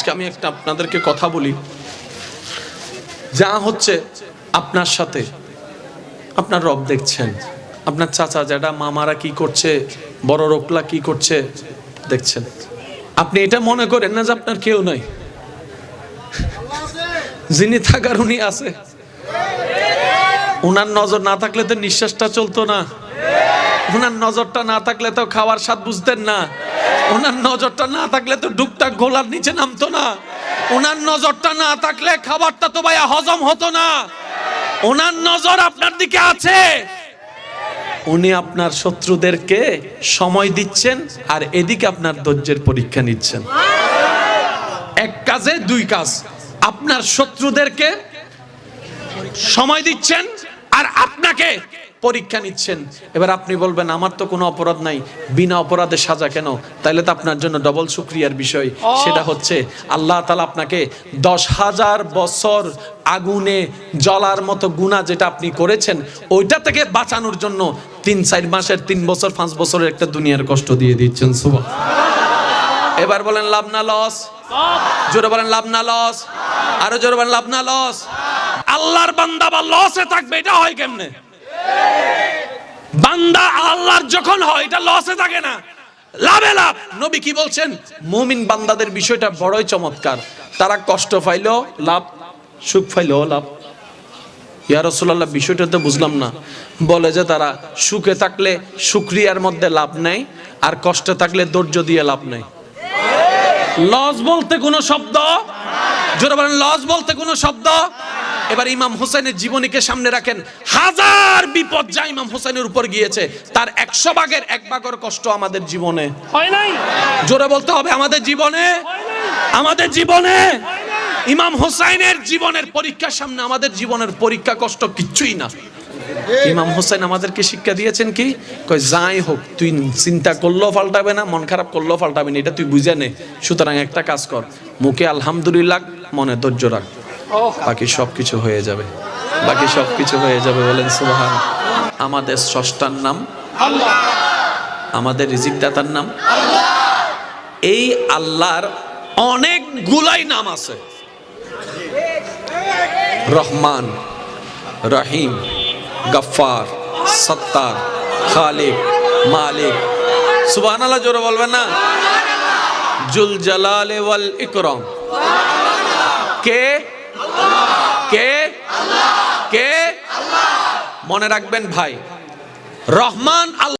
আজকে আমি একটা আপনাদেরকে কথা বলি, যা হচ্ছে আপনার সাথে আপনার রব দেখছেন। আপনার চাচা জ্যাঠা মামারা কি করছে, বড় লোকলা কি করছে দেখছেন। আপনি এটা মনে করেন না যে আপনার কেউ নাই, যিনি থাকার উনি আছে। উনার নজর না থাকলে তো নিঃশ্বাসটা চলতো না, উনার নজরটা না থাকলে তো খাওয়ার স্বাদ বুঝতেন না, উনার নজরটা না থাকলে তো ডুবটা গোলার নিচে নামতো না, উনার নজরটা না থাকলে খাবারটা তো ভাইয়া হজম হতো না। উনার নজর আপনার দিকে আছে, উনি আপনার শত্রুদেরকে সময় দিচ্ছেন আর এদিকে আপনার ধৈর্যের পরীক্ষা নিচ্ছেন। এক কাজে দুই কাজ, আপনার শত্রুদেরকে সময় দিচ্ছেন আর আপনাকে পরীক্ষা নিচ্ছেন। এবার আপনি বলবেন আমার তো কোনো অপরাধ নাই, বিনা অপরাধে সাজা কেন? তাইলে তো আপনার জন্য ডবল শুকরিয়ার বিষয়। সেটা হচ্ছে আল্লাহ তাআলা আপনাকে 10,000 বছর আগুনে জ্বলার মতো গুনাহ যেটা আপনি করেছেন ওইটা থেকে বাঁচানোর জন্য 3-4 মাসের 3 বছর 5 বছরের একটা দুনিয়ার কষ্ট দিয়ে দিচ্ছেন। সুবহানাল্লাহ। এবার বলেন লাভ না লস? জোরে বলেন লাভ না লস? আরো জোরে বলেন লাভ না লস? আল্লাহর বান্দা বা লসে থাকবে, এটা হয় কেমনে? বান্দা আল্লাহর যখন হয় এটা লসে থাকে না, লাভে লাভ। নবী কি বলছেন? মুমিন বান্দাদের বিষয়টা বড়ই চমৎকার। তারা কষ্ট পাইলো লাভ, সুখ পাইলো লাভ। ইয়া রাসূলুল্লাহ, বিষয়টা তো বুঝলাম না। বলে যে তারা সুখে থাকলে শুকরিয়ার মধ্যে লাভ নাই, আর কষ্টে থাকলে ধৈর্য দিয়ে লাভ নাই। লস বলতে কোনো শব্দ? জোরে বলেন লস বলতে কোনো শব্দ? এবার ইমাম হোসেনের জীবনীকে সামনে রাখেন, হাজার বিপদ যা ইমাম হোসেনের উপর গিয়েছে তার 100 ভাগের 1 ভাগের কষ্ট আমাদের জীবনে হয় নাই। জোরে বলতে হবে আমাদের জীবনে, আমাদের জীবনে। ইমাম হোসেনের জীবনের পরীক্ষার সামনে আমাদের জীবনের পরীক্ষা কষ্ট কিচ্ছুই না। ইমাম হোসেন আমাদেরকে শিক্ষা দিয়েছেন কি? কই যাই হোক তুই চিন্তা করলেও পাল্টাবে না, মন খারাপ করলেও পাল্টাবে না, এটা তুই বুঝে নে। সুতরাং একটা কাজ কর, মুখে আলহামদুলিল্লাহ, মনে ধৈর্য রাখ, বাকি সবকিছু হয়ে যাবে, বাকি সবকিছু হয়ে যাবে। বলেন সুবহান। আমাদের স্রষ্টার নাম আল্লাহ, আমাদের রিজিকদাতার নাম আল্লাহ। এই আল্লাহর অনেকগুলাই নাম আছে, রহমান, রহিম, গফফার, সত্তার, খালিক, মালিক। সুবহানাল্লাহ জোরে বলবেন না? জুল জালালি ওয়াল ইকরাম। কে? কে? কে? মনে রাখবেন ভাই, রহমান আল্লাহ।